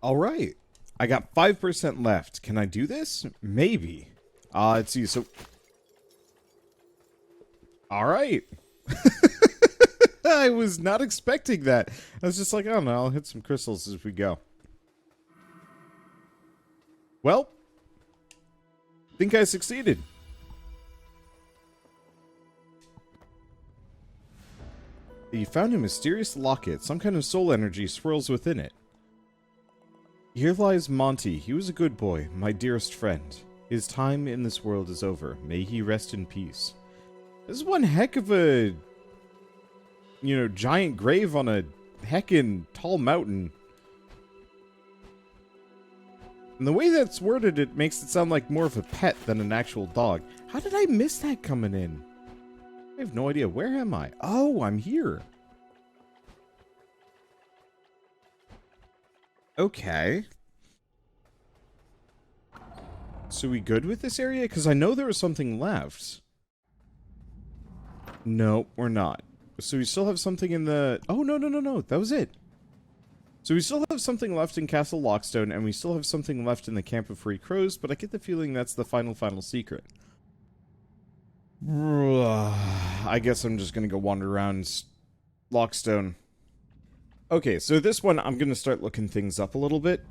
Alright. I got 5% left. Can I do this? Maybe. Let's see, so... Alright. I was not expecting that. I was just like, oh no, I'll hit some crystals as we go. Well, think I succeeded. You found a mysterious locket. Some kind of soul energy swirls within it. Here lies Monty. He was a good boy, my dearest friend. His time in this world is over. May he rest in peace. This is one heck of a, giant grave on a heckin' tall mountain. And the way that's worded, it makes it sound like more of a pet than an actual dog. How did I miss that coming in? I have no idea. Where am I? Oh, I'm here. Okay. So we good with this area? Because I know there was something left. No, we're not. So we still have something in the... Oh, no. That was it. So we still have something left in Castle Lockstone, and we still have something left in the Camp of Free Crows, but I get the feeling that's the final secret. I guess I'm just gonna go wander around Lockstone. Okay, so this one, I'm gonna start looking things up a little bit.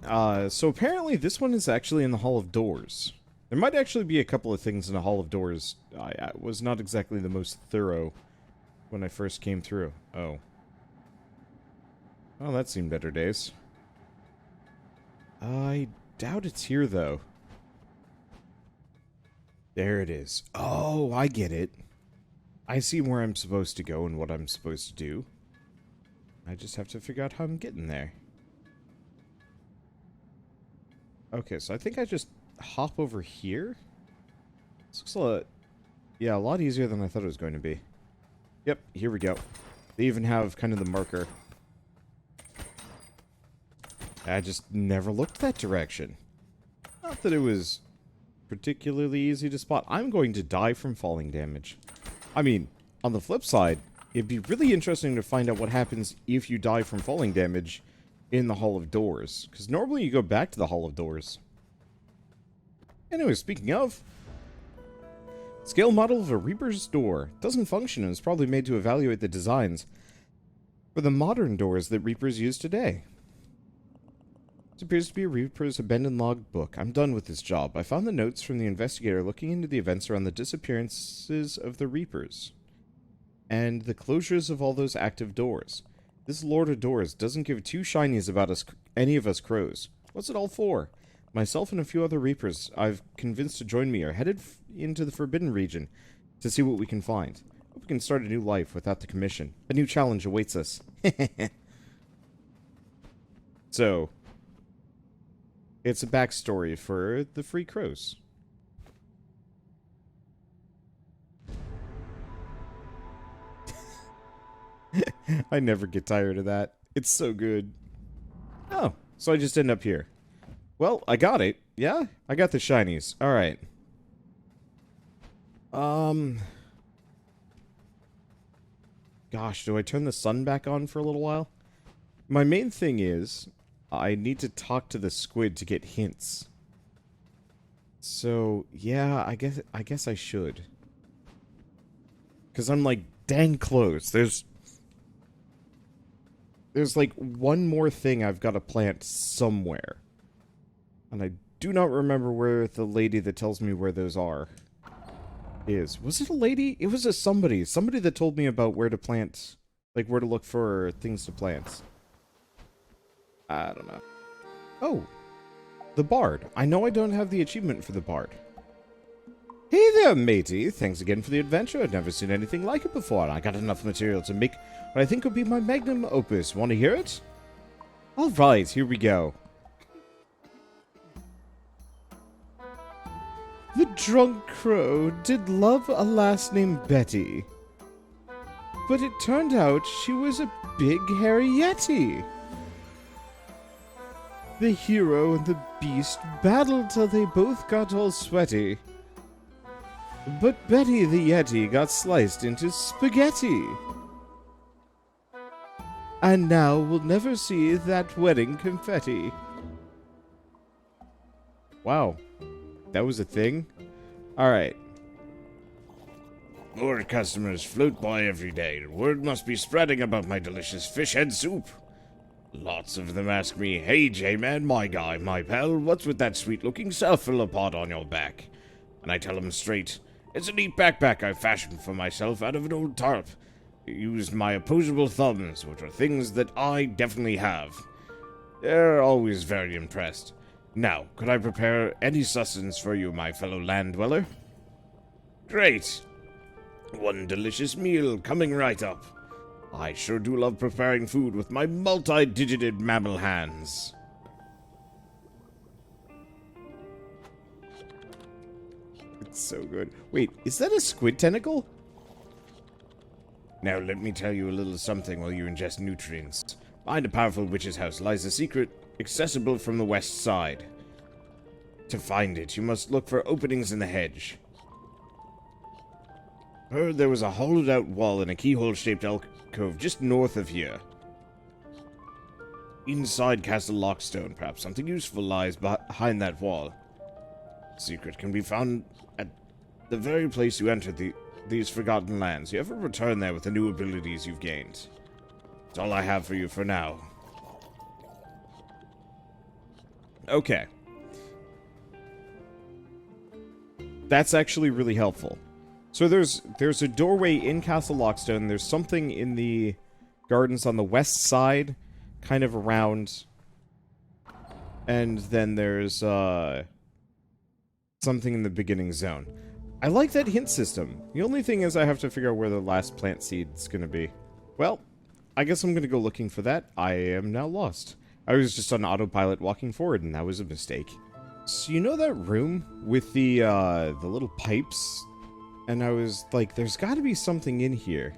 So apparently this one is actually in the Hall of Doors. There might actually be a couple of things in the Hall of Doors. I was not exactly the most thorough when I first came through. Oh. Oh, that's seen better days. I doubt it's here, though. There it is. Oh, I get it. I see where I'm supposed to go and what I'm supposed to do. I just have to figure out how I'm getting there. Okay, so I think I just hop over here. This looks a lot easier than I thought it was going to be. Yep, here we go. They even have kind of the marker. I just never looked that direction. Not that it was particularly easy to spot. I'm going to die from falling damage. I mean, on the flip side, it'd be really interesting to find out what happens if you die from falling damage in the Hall of Doors. Because normally you go back to the Hall of Doors. Anyway, speaking of... Scale model of a Reaper's door. Doesn't function and is probably made to evaluate the designs for the modern doors that Reapers use today. This appears to be a Reaper's abandoned log book. I'm done with this job. I found the notes from the investigator looking into the events around the disappearances of the Reapers. And the closures of all those active doors. This Lord of Doors doesn't give two shinies about any of us crows. What's it all for? Myself and a few other Reapers I've convinced to join me are headed into the Forbidden Region to see what we can find. Hope we can start a new life without the commission. A new challenge awaits us. So, it's a backstory for the Free Crows. I never get tired of that. It's so good. Oh, so I just end up here. Well, I got it. Yeah? I got the shinies. Alright. Gosh, do I turn the sun back on for a little while? My main thing is, I need to talk to the squid to get hints. So, yeah, I guess I should. Because I'm like dang close. There's like one more thing I've got to plant somewhere. And I do not remember where the lady that tells me where those are is. Was it a lady? It was a somebody. Somebody that told me about where to plant, like where to look for things to plant. I don't know. Oh, the Bard. I know I don't have the achievement for the Bard. Hey there, matey. Thanks again for the adventure. I've never seen anything like it before. I got enough material to make what I think will be my magnum opus. Want to hear it? Alright, here we go. The drunk crow did love a lass named Betty. But it turned out she was a big hairy yeti. The hero and the beast battled till they both got all sweaty. But Betty the Yeti got sliced into spaghetti. And now we'll never see that wedding confetti. Wow. That was a thing? Alright. More customers float by every day. Word must be spreading about my delicious fish head soup. Lots of them ask me, "Hey, J-Man, my guy, my pal, what's with that sweet-looking cephalopod on your back?" And I tell them straight, "It's a neat backpack I fashioned for myself out of an old tarp. Used my opposable thumbs, which are things that I definitely have." They're always very impressed. Now, could I prepare any sustenance for you, my fellow land dweller? Great. One delicious meal coming right up. I sure do love preparing food with my multi-digited mammal hands. It's so good. Wait, is that a squid tentacle? Now let me tell you a little something while you ingest nutrients. Behind a powerful witch's house lies a secret accessible from the west side. To find it, you must look for openings in the hedge. Heard there was a hollowed-out wall and a keyhole-shaped alcove just north of here. Inside Castle Lockstone, perhaps something useful lies behind that wall. Secret can be found at the very place you entered these forgotten lands. You ever return there with the new abilities you've gained? That's all I have for you for now. Okay. That's actually really helpful. So there's a doorway in Castle Lockstone. There's something in the gardens on the west side, kind of around. And then there's something in the beginning zone. I like that hint system. The only thing is I have to figure out where the last plant seed's gonna be. Well, I guess I'm gonna go looking for that. I am now lost. I was just on autopilot walking forward, and that was a mistake. So you know that room with the little pipes? And I was like, there's gotta be something in here.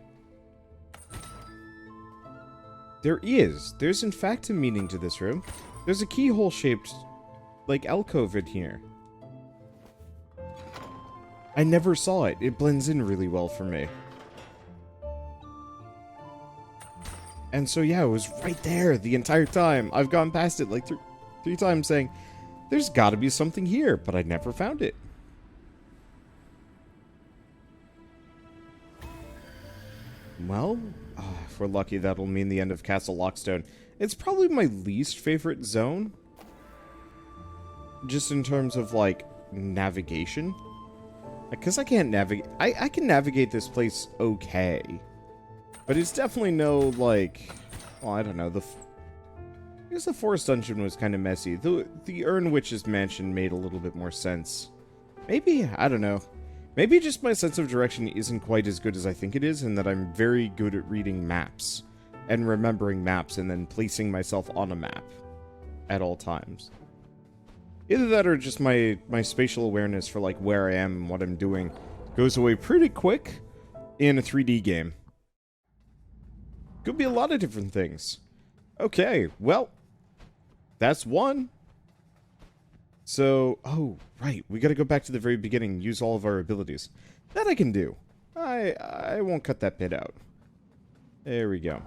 There is. There's in fact a meaning to this room. There's a keyhole-shaped, like, alcove in here. I never saw it. It blends in really well for me. And so, yeah, it was right there the entire time. I've gone past it like three times saying, there's gotta be something here, but I never found it. Well, if we're lucky, that'll mean the end of Castle Lockstone. It's probably my least favorite zone. Just in terms of, like, navigation. Because I can't navigate. I can navigate this place okay. But it's definitely no, like... Well, I don't know. I guess the forest dungeon was kind of messy. The Urn Witch's mansion made a little bit more sense. Maybe, I don't know. Maybe just my sense of direction isn't quite as good as I think it is, and that I'm very good at reading maps. And remembering maps, and then placing myself on a map. At all times. Either that or just my spatial awareness for, like, where I am and what I'm doing goes away pretty quick in a 3D game. Could be a lot of different things. Okay, well, that's one. So, oh, right, we gotta go back to the very beginning and use all of our abilities. That I can do. I won't cut that bit out. There we go.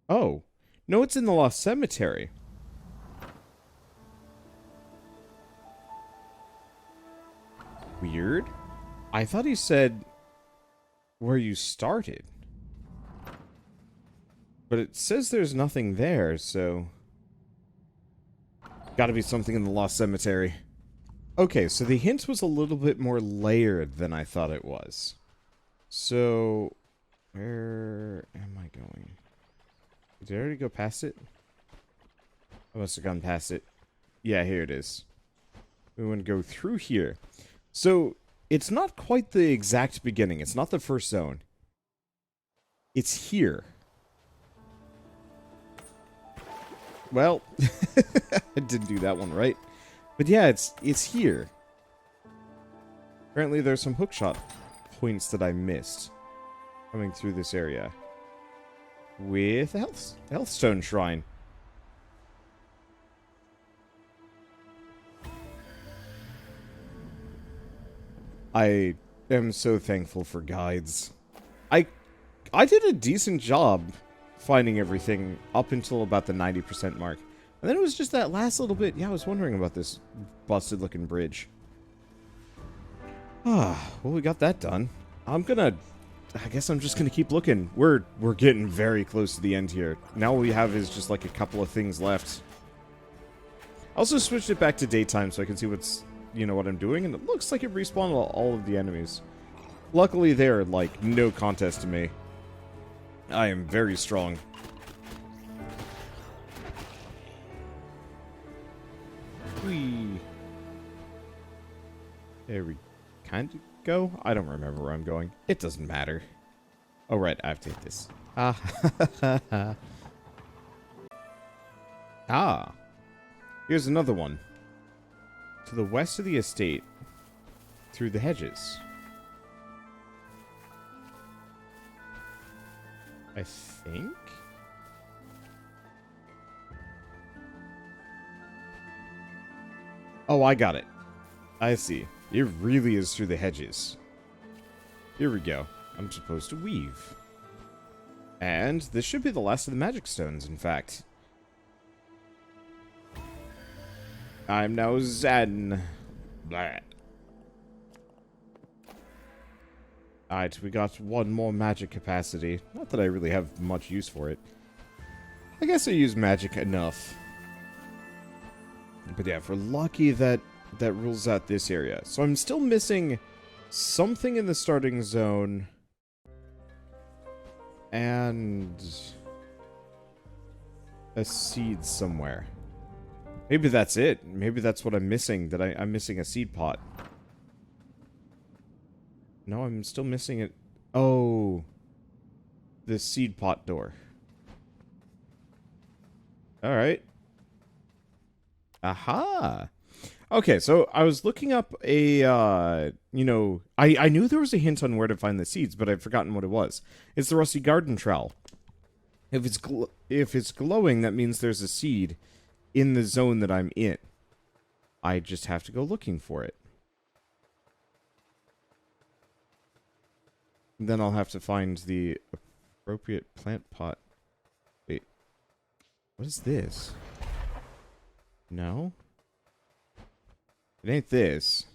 Oh, no, it's in the Lost Cemetery. Weird. I thought he said where you started. But it says there's nothing there, so... Gotta be something in the Lost Cemetery. Okay, so the hint was a little bit more layered than I thought it was. So... Where am I going? Did I already go past it? I must have gone past it. Yeah, here it is. We want to go through here. So, it's not quite the exact beginning. It's not the first zone. It's here. Well, I didn't do that one right. But yeah, it's here. Apparently there's some hookshot points that I missed coming through this area. With a Healthstone Shrine. I am so thankful for guides. I did a decent job finding everything up until about the 90% mark. And then it was just that last little bit. Yeah, I was wondering about this busted looking bridge. Ah, well, we got that done. I guess I'm just gonna keep looking. We're getting very close to the end here. Now all we have is just like a couple of things left. I also switched it back to daytime so I can see what's, what I'm doing, and it looks like it respawned all of the enemies. Luckily, they're like no contest to me. I am very strong. Whee. There we kind of go. I don't remember where I'm going. It doesn't matter. Oh, right. I have to hit this. Ah. Ah. Here's another one. To the west of the estate. Through the hedges. I think? Oh, I got it. I see. It really is through the hedges. Here we go. I'm supposed to weave. And this should be the last of the magic stones, in fact. I'm now Zen. Blah. Alright, we got one more magic capacity. Not that I really have much use for it. I guess I use magic enough. But yeah, if we're lucky, that rules out this area. So I'm still missing something in the starting zone. And a seed somewhere. Maybe that's it. Maybe that's what I'm missing. That I'm missing a seed pot. No, I'm still missing it. Oh. The seed pot door. Alright. Aha! Okay, so I was looking up a, I knew there was a hint on where to find the seeds, but I've forgotten what it was. It's the rusty garden trowel. If it's glowing, that means there's a seed in the zone that I'm in. I just have to go looking for it. Then I'll have to find the appropriate plant pot. Wait. What is this? No? It ain't this.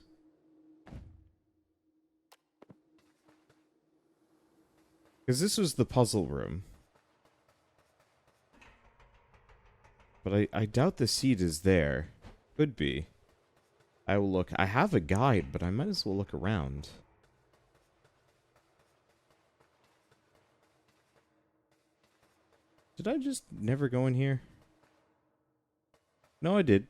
Because this was the puzzle room. But I doubt the seed is there. Could be. I will look. I have a guide, but I might as well look around. Did I just never go in here? No, I did.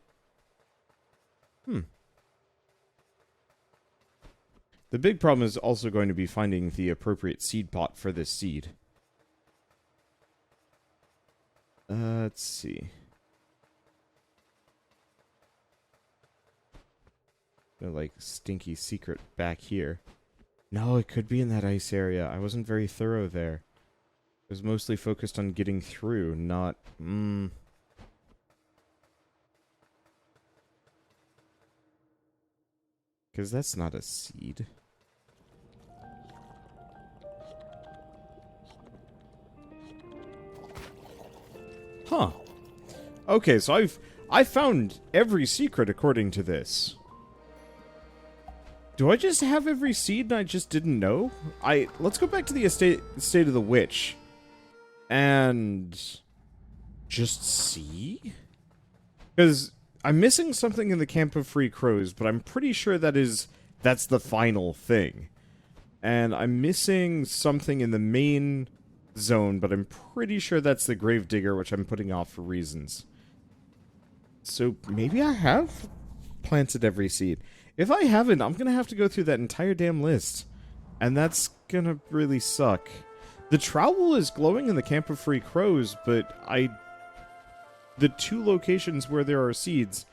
The big problem is also going to be finding the appropriate seed pot for this seed. Let's see. No, like, stinky secret back here. No, it could be in that ice area. I wasn't very thorough there. I was mostly focused on getting through, not... Because that's not a seed. Huh. Okay, so I found every secret according to this. Do I just have every seed and I just didn't know? Let's go back to the estate of the witch. And just see? Because I'm missing something in the Camp of Free Crows, but I'm pretty sure that's the final thing. And I'm missing something in the main zone, but I'm pretty sure that's the gravedigger, which I'm putting off for reasons. So maybe I have planted every seed. If I haven't, I'm gonna have to go through that entire damn list. And that's gonna really suck. The trowel is glowing in the Camp of Free Crows, but the two locations where there are seeds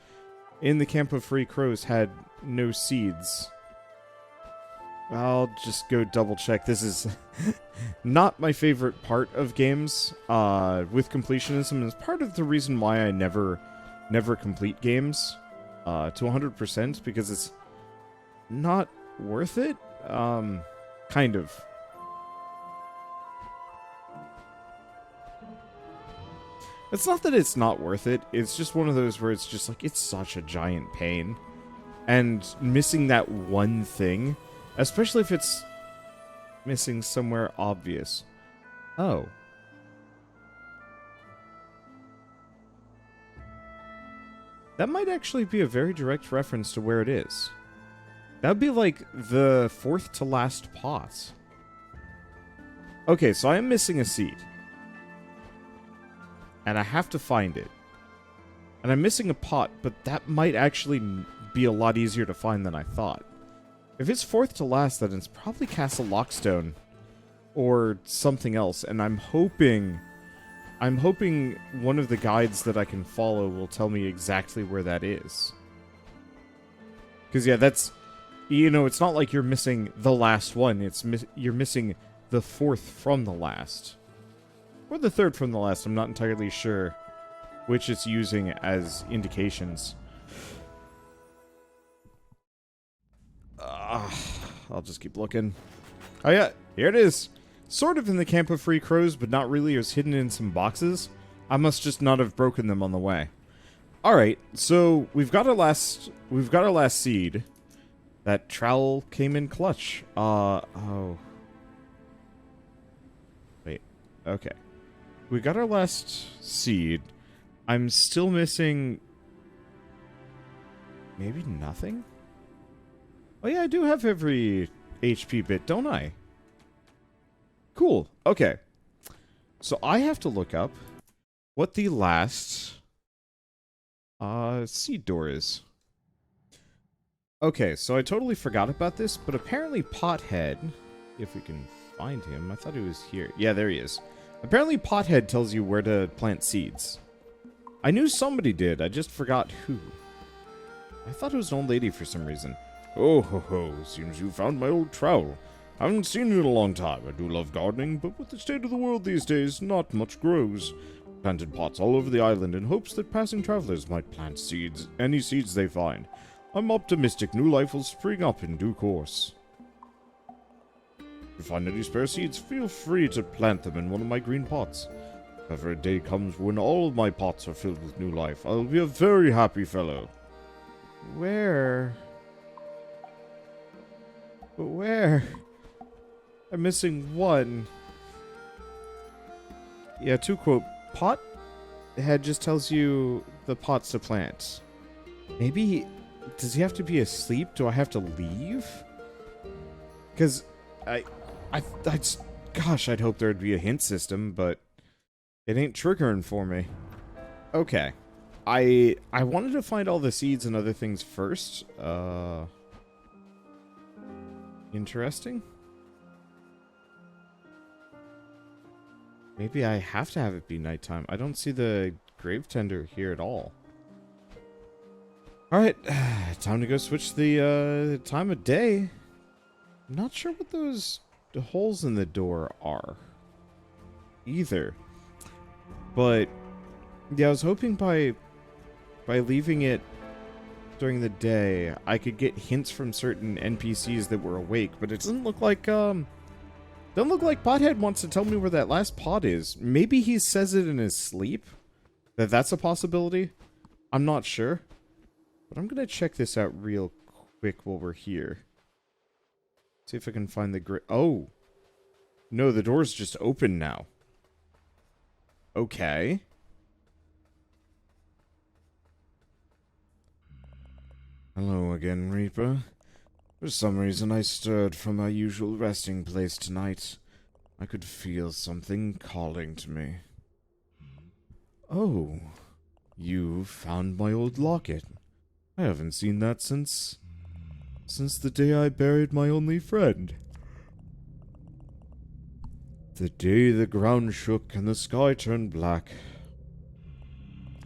in the Camp of Free Crows had no seeds. I'll just go double check. This is not my favorite part of games with completionism. It's part of the reason why I never complete games to 100% because it's not worth it. Kind of. It's not that it's not worth it. It's just one of those where it's just like, it's such a giant pain. And missing that one thing, especially if it's missing somewhere obvious. Oh. That might actually be a very direct reference to where it is. That would be like the fourth to last pot. Okay, so I am missing a seed. And I have to find it. And I'm missing a pot, but that might actually be a lot easier to find than I thought. If it's fourth to last, then it's probably Castle Lockstone. Or something else, and I'm hoping one of the guides that I can follow will tell me exactly where that is. Because, yeah, that's... You know, it's not like you're missing the last one. You're missing the fourth from the last. Or the third from the last. I'm not entirely sure which it's using as indications. I'll just keep looking. Oh, yeah. Here it is. Sort of in the camp of free crows, but not really. It was hidden in some boxes. I must just not have broken them on the way. Alright, so we've got our last seed. That trowel came in clutch. Oh. Wait, okay. We got our last seed. I'm still missing... Maybe nothing? Oh yeah, I do have every HP bit, don't I? Cool. Okay. So I have to look up what the last seed door is. Okay, so I totally forgot about this, but apparently Pothead, if we can find him, I thought he was here. Yeah, there he is. Apparently Pothead tells you where to plant seeds. I knew somebody did, I just forgot who. I thought it was an old lady for some reason. Oh ho ho, seems you found my old trowel. I haven't seen you in a long time. I do love gardening, but with the state of the world these days, not much grows. Planted pots all over the island in hopes that passing travelers might plant seeds, any seeds they find. I'm optimistic new life will spring up in due course. If you find any spare seeds, feel free to plant them in one of my green pots. If ever a day comes when all of my pots are filled with new life, I'll be a very happy fellow. Where? But where? I'm missing one. Yeah, to quote, pot head just tells you the pots to plant. Maybe, does he have to be asleep? Do I have to leave? Because gosh, I'd hope there'd be a hint system, but it ain't triggering for me. Okay. I wanted to find all the seeds and other things first. Interesting. Maybe I have to have it be nighttime. I don't see the grave tender here at all. Alright, time to go switch the time of day. I'm not sure what those holes in the door are either. But yeah, I was hoping by leaving it during the day, I could get hints from certain NPCs that were awake, but it doesn't look like Pothead wants to tell me where that last pot is. Maybe he says it in his sleep. That's a possibility. I'm not sure. But I'm gonna check this out real quick while we're here. See if I can find the oh! No, the door's just open now. Okay. Hello again, Reaper. For some reason I stirred from my usual resting place tonight. I could feel something calling to me. Oh, you found my old locket. I haven't seen that since the day I buried my only friend. The day the ground shook and the sky turned black.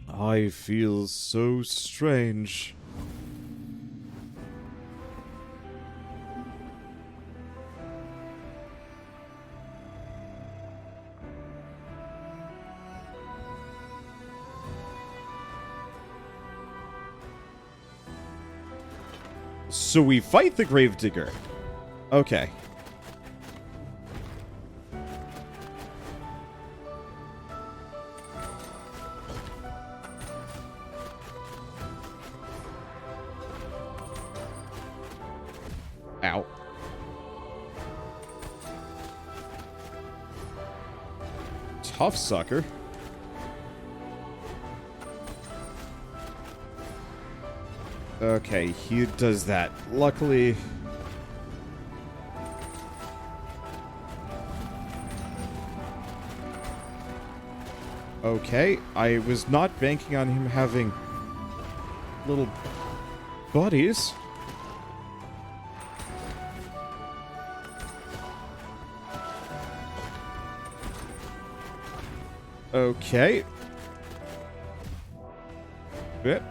I feel so strange. So we fight the gravedigger. Okay. Ow. Tough sucker. Okay, he does that. Luckily... Okay, I was not banking on him having little buddies. Okay. Yep.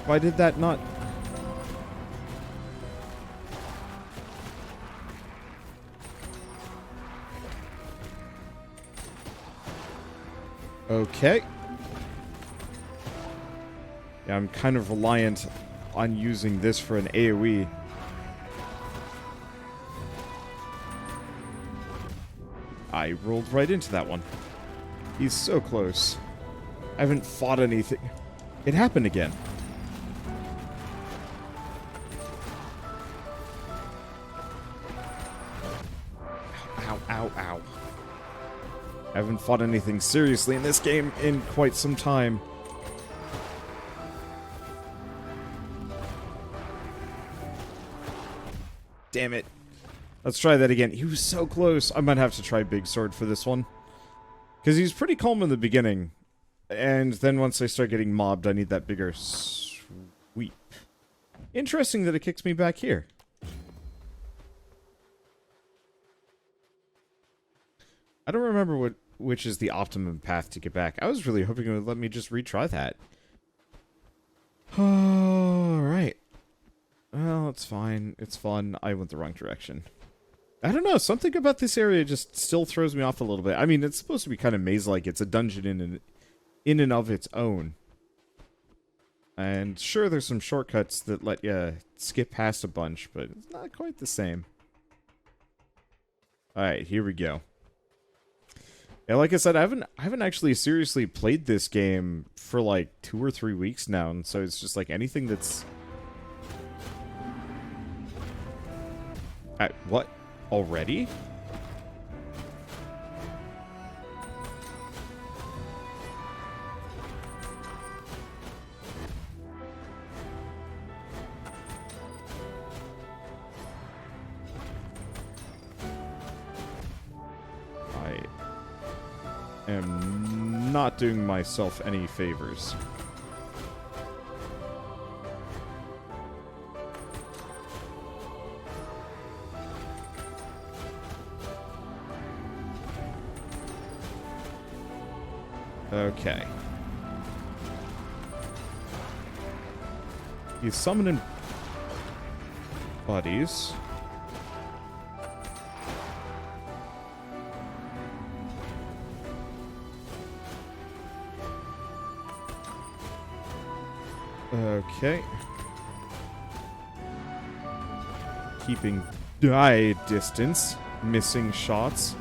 Why did that not... Okay. Yeah, I'm kind of reliant on using this for an AoE. I rolled right into that one. He's so close. I haven't fought anything. It happened again. Ow, ow, ow. I haven't fought anything seriously in this game in quite some time. Damn it. Let's try that again. He was so close. I might have to try Big Sword for this one. Because he's pretty calm in the beginning. And then once I start getting mobbed, I need that bigger sweep. Interesting that it kicks me back here. I don't remember which is the optimum path to get back. I was really hoping it would let me just retry that. Alright. Well, it's fine. It's fun. I went the wrong direction. I don't know. Something about this area just still throws me off a little bit. I mean, it's supposed to be kind of maze-like. It's a dungeon in and of its own. And sure, there's some shortcuts that let you skip past a bunch, but it's not quite the same. Alright, here we go. Yeah, like I said, I haven't actually seriously played this game for like 2 or 3 weeks now, and so it's just like anything that's... What? Already? I am not doing myself any favors. Okay. He's summoning buddies. Okay. Keeping eye distance. Missing shots.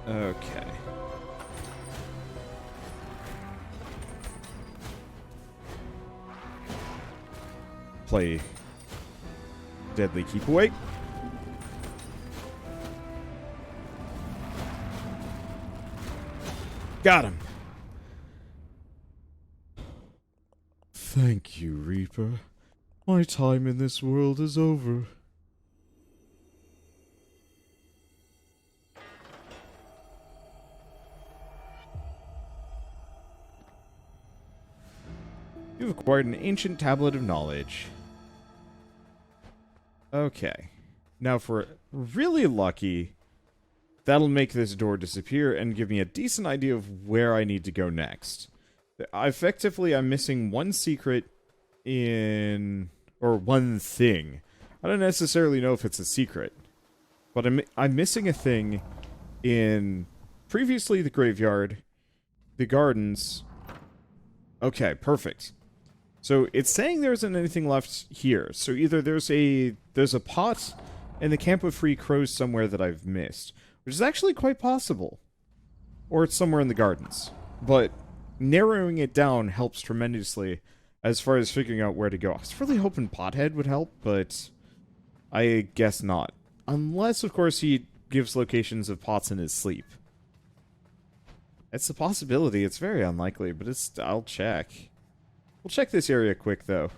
Okay. Play deadly keep away. Got him. Thank you, Reaper. My time in this world is over. You've acquired an ancient tablet of knowledge. Okay. Now, if we're really lucky, that'll make this door disappear and give me a decent idea of where I need to go next. Effectively, I'm missing one secret in... or one thing. I don't necessarily know if it's a secret. But I'm missing a thing in previously the graveyard, the gardens. Okay, perfect. So it's saying there isn't anything left here. So either there's a pot in the camp of free crows somewhere that I've missed, which is actually quite possible. Or it's somewhere in the gardens. But narrowing it down helps tremendously as far as figuring out where to go. I was really hoping Pothead would help, but I guess not. Unless, of course, he gives locations of pots in his sleep. It's a possibility. It's very unlikely, but I'll check. We'll check this area quick, though.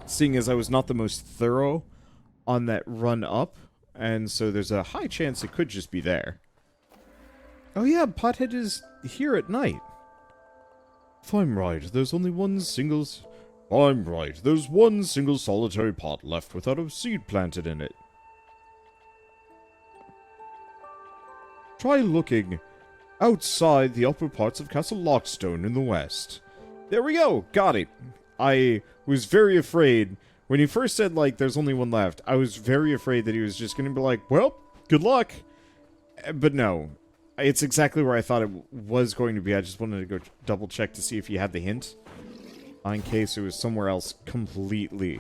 Seeing as I was not the most thorough on that run up, and so there's a high chance it could just be there. Oh yeah, Pothead is here at night. If I'm right, there's one single solitary pot left without a seed planted in it. Try looking outside the upper parts of Castle Lockstone in the west. There we go! Got it! I was very afraid, when he first said, like, there's only one left, I was very afraid that he was just gonna be like, well, good luck! But no. It's exactly where I thought it was going to be. I just wanted to go double check to see if he had the hint. In case it was somewhere else completely.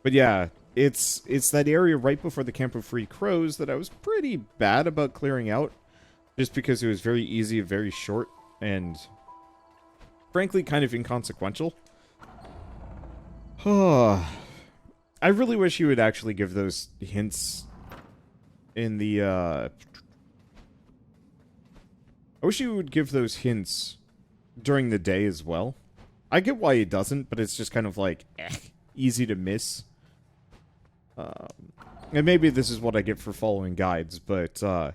But yeah, it's that area right before the Camp of Free Crows that I was pretty bad about clearing out. Just because it was very easy, very short, and frankly kind of inconsequential. I really wish you would actually give those hints in the, I wish you would give those hints during the day as well. I get why he doesn't, but it's just kind of like, easy to miss. And maybe this is what I get for following guides, but I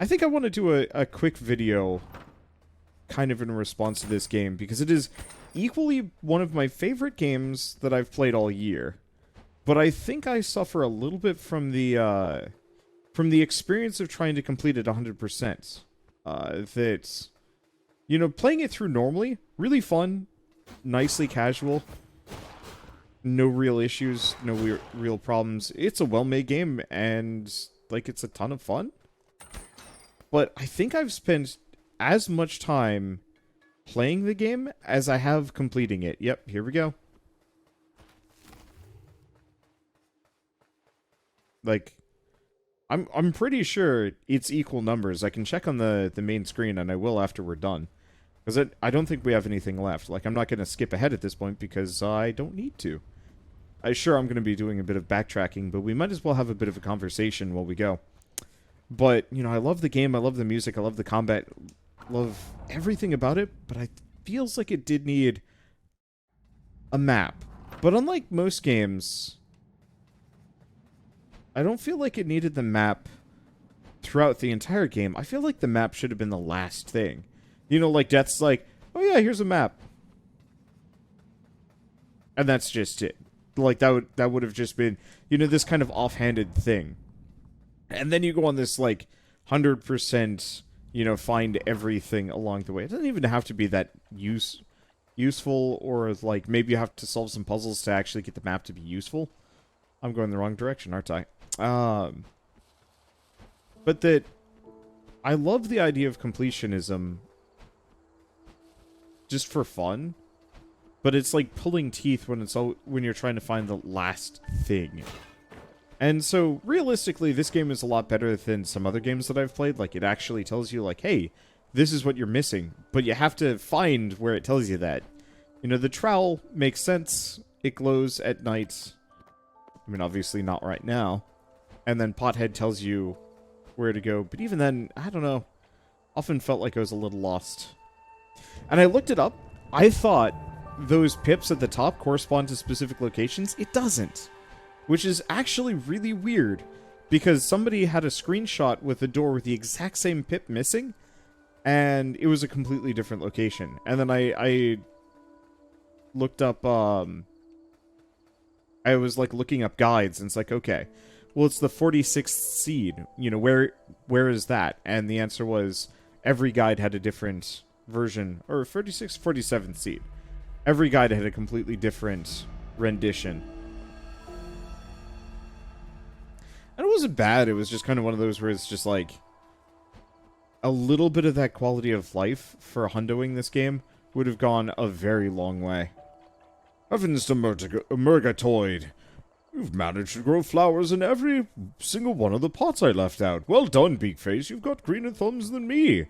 think I want to do a quick video kind of in response to this game, because it is equally one of my favorite games that I've played all year. But I think I suffer a little bit from the experience of trying to complete it 100%. That, you know, playing it through normally, really fun, nicely casual, no real issues, no real problems. It's a well-made game, and, like, it's a ton of fun. But I think I've spent as much time playing the game as I have completing it. Yep, here we go. Like, I'm pretty sure it's equal numbers. I can check on the main screen, and I will after we're done. Because I don't think we have anything left. Like, I'm not going to skip ahead at this point, because I don't need to. I'm going to be doing a bit of backtracking, but we might as well have a bit of a conversation while we go. But, you know, I love the game, I love the music, I love the combat, love everything about it, but it feels like it did need a map. But unlike most games, I don't feel like it needed the map throughout the entire game. I feel like the map should have been the last thing. You know, like Death's like, oh yeah, here's a map. And that's just it. Like, that would have just been, you know, this kind of offhanded thing. And then you go on this, like, 100%, you know, find everything along the way. It doesn't even have to be that useful, or, like, maybe you have to solve some puzzles to actually get the map to be useful. I'm going the wrong direction, aren't I? But that I love the idea of completionism just for fun, but it's like pulling teeth when when you're trying to find the last thing. And so realistically, this game is a lot better than some other games that I've played. Like, it actually tells you, like, hey, this is what you're missing, but you have to find where it tells you that. You know, the trowel makes sense. It glows at night. I mean, obviously not right now. And then Pothead tells you where to go. But even then, I don't know. Often felt like I was a little lost. And I looked it up. I thought those pips at the top correspond to specific locations. It doesn't. Which is actually really weird. Because somebody had a screenshot with a door with the exact same pip missing. And it was a completely different location. And then I looked up, I was, like, looking up guides, and it's like, okay, well, it's the 46th seed. You know, where is that? And the answer was, every guide had a different version, or 46th, 47th seed. Every guide had a completely different rendition. And it wasn't bad, it was just kind of one of those where it's just, like, a little bit of that quality of life for hundoing this game would have gone a very long way. Heavens to Murgatoid! You've managed to grow flowers in every single one of the pots I left out. Well done, Beakface. You've got greener thumbs than me.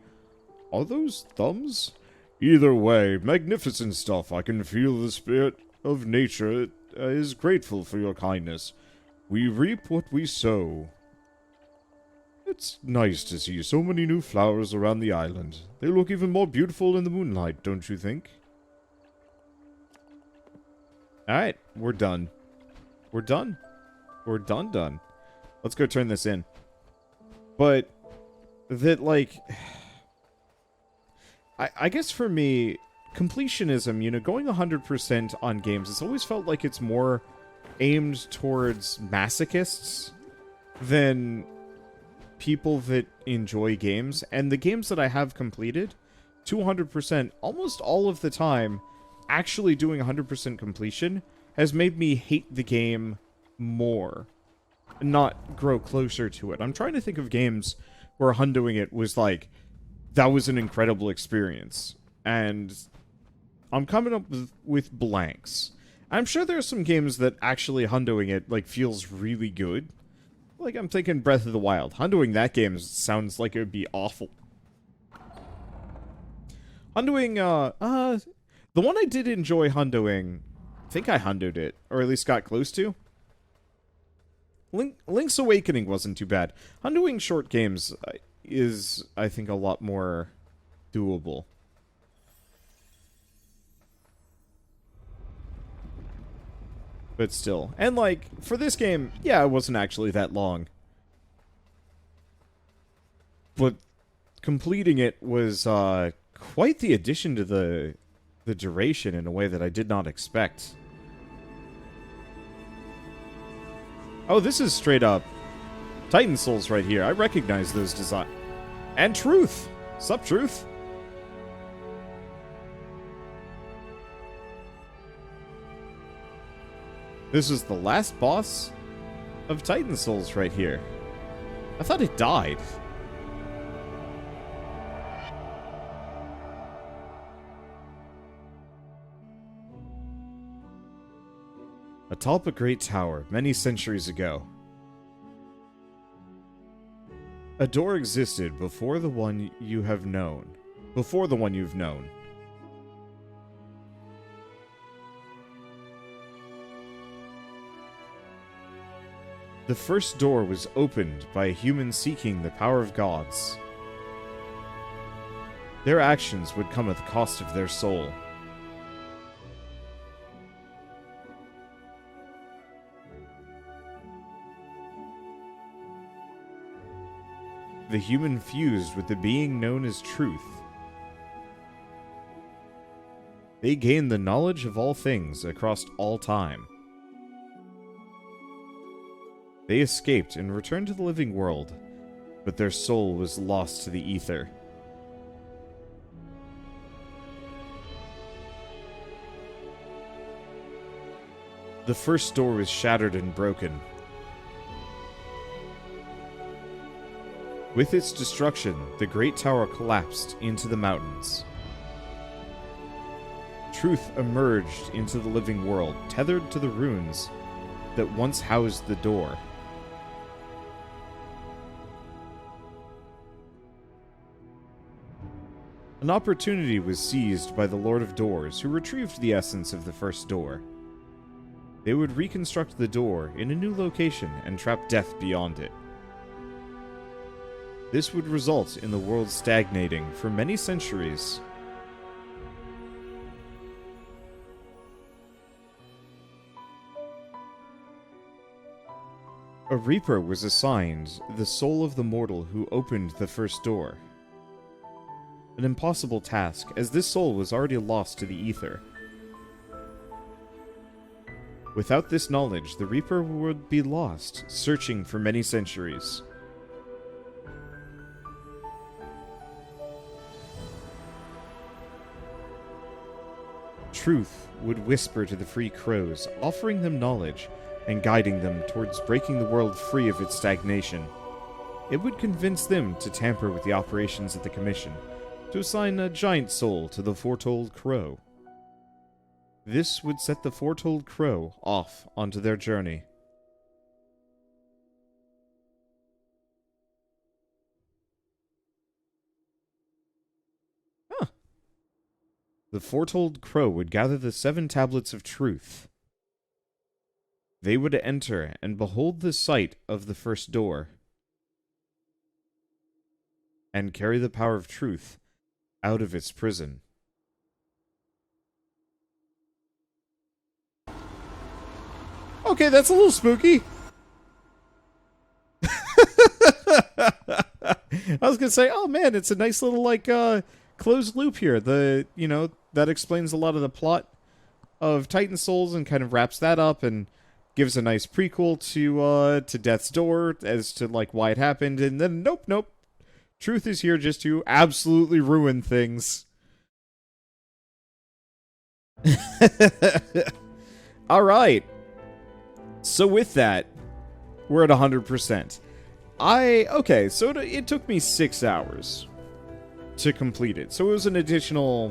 Are those thumbs? Either way, magnificent stuff. I can feel the spirit of nature is grateful for your kindness. We reap what we sow. It's nice to see so many new flowers around the island. They look even more beautiful in the moonlight, don't you think? Alright, we're done. We're done. We're done. Let's go turn this in. But, that, like... I guess for me, completionism, you know, going 100% on games, it's always felt like it's more aimed towards masochists than people that enjoy games. And the games that I have completed, 200%, almost all of the time, actually doing 100% completion has made me hate the game more, not grow closer to it. I'm trying to think of games where hundoing it was like, that was an incredible experience, and I'm coming up with blanks. I'm sure there are some games that actually hundoing it, like, feels really good. Like, I'm thinking Breath of the Wild. Hundoing that game sounds like it would be awful. Hundoing, the one I did enjoy hundoing, I think I hundoed it, or at least got close to. Link's Awakening wasn't too bad. Hundoing short games is, I think, a lot more doable. But still. And, like, for this game, yeah, it wasn't actually that long. But completing it was, quite the addition to the duration in a way that I did not expect. Oh, this is straight up Titan Souls right here. I recognize those design. And Truth! Sup, Truth? This is the last boss of Titan Souls right here. I thought it died. Atop a great tower, many centuries ago. A door existed before the one you have known. Before the one you've known. The first door was opened by a human seeking the power of gods. Their actions would come at the cost of their soul. The human fused with the being known as Truth. They gained the knowledge of all things across all time. They escaped and returned to the living world, but their soul was lost to the ether. The first door was shattered and broken. With its destruction, the great tower collapsed into the mountains. Truth emerged into the living world, tethered to the ruins that once housed the door. An opportunity was seized by the Lord of Doors, who retrieved the essence of the first door. They would reconstruct the door in a new location and trap death beyond it. This would result in the world stagnating for many centuries. A Reaper was assigned the soul of the mortal who opened the first door. An impossible task, as this soul was already lost to the ether. Without this knowledge, the Reaper would be lost, searching for many centuries. Truth would whisper to the free crows, offering them knowledge and guiding them towards breaking the world free of its stagnation. It would convince them to tamper with the operations of the Commission, to assign a giant soul to the foretold crow. this would set the foretold crow off onto their journey. Huh. The foretold crow would gather the 7 tablets of truth. They would enter and behold the sight of the first door, and carry the power of truth out of its prison. Okay, that's a little spooky. I was gonna say, oh man, it's a nice little, like, closed loop here. That explains a lot of the plot of Titan Souls and kind of wraps that up and gives a nice prequel to Death's Door as to, like, why it happened. And then, nope. Truth is here just to absolutely ruin things. Alright. So with that, we're at 100%. Okay, so it took me 6 hours to complete it. So it was an additional...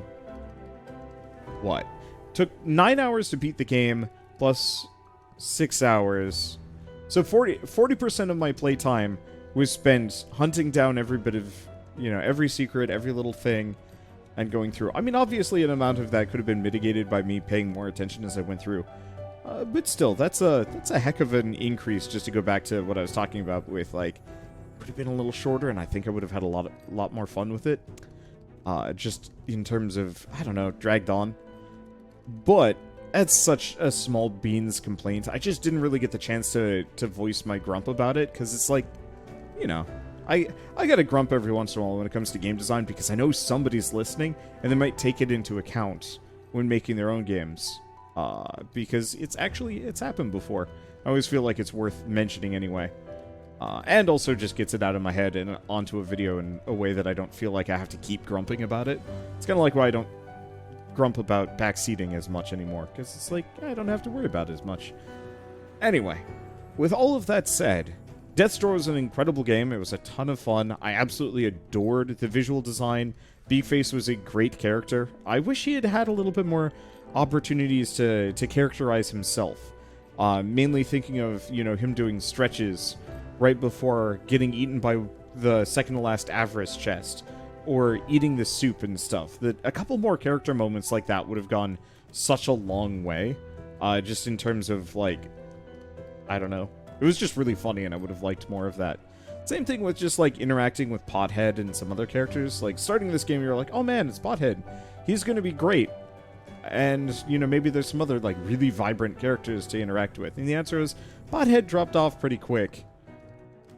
What? Took 9 hours to beat the game, plus 6 hours. So 40% of my playtime was spent hunting down every bit of, every secret, every little thing, and going through. I mean, obviously an amount of that could have been mitigated by me paying more attention as I went through. But still, that's a heck of an increase just to go back to what I was talking about with, like, would have been a little shorter, and I think I would have had a lot more fun with it. Just in terms of, I don't know, dragged on. But that's such a small beans complaint. I just didn't really get the chance to voice my grump about it, because it's like, I gotta grump every once in a while when it comes to game design, because I know somebody's listening, and they might take it into account when making their own games. Because it's happened before. I always feel like it's worth mentioning anyway. And also just gets it out of my head and onto a video in a way that I don't feel like I have to keep grumping about it. It's kind of like why I don't grump about backseating as much anymore, because it's like, I don't have to worry about it as much. Anyway, with all of that said, Death's Door was an incredible game. It was a ton of fun. I absolutely adored the visual design. Beefface was a great character. I wish he had had a little bit more opportunities to characterize himself. Mainly thinking of, him doing stretches right before getting eaten by the second-to-last Avarice chest, or eating the soup and stuff. A couple more character moments like that would have gone such a long way, just in terms of, like, I don't know. It was just really funny, and I would have liked more of that. Same thing with just, like, interacting with Pothead and some other characters. Like, starting this game, you're like, oh man, it's Pothead. He's gonna be great. And, maybe there's some other, like, really vibrant characters to interact with. And the answer is, Pothead dropped off pretty quick.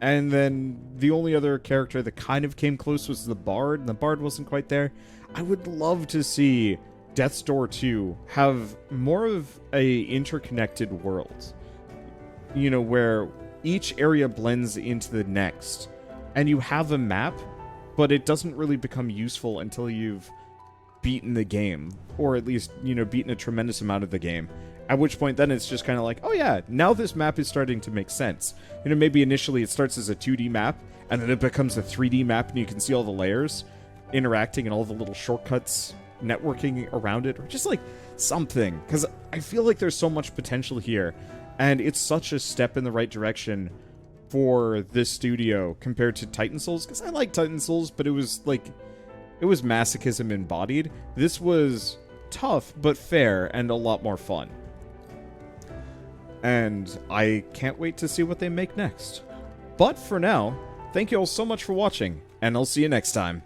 And then the only other character that kind of came close was the Bard, and the Bard wasn't quite there. I would love to see Death's Door 2 have more of a interconnected world. Where each area blends into the next. And you have a map, but it doesn't really become useful until you've beaten the game. Or at least, beaten a tremendous amount of the game. At which point, then it's just kind of like, oh yeah, now this map is starting to make sense. Maybe initially it starts as a 2D map, and then it becomes a 3D map, and you can see all the layers interacting and all the little shortcuts networking around it, or just like something. Because I feel like there's so much potential here, and it's such a step in the right direction for this studio compared to Titan Souls. Because I like Titan Souls, but it was like, it was masochism embodied. This was tough, but fair, and a lot more fun. And I can't wait to see what they make next. But for now, thank you all so much for watching, and I'll see you next time.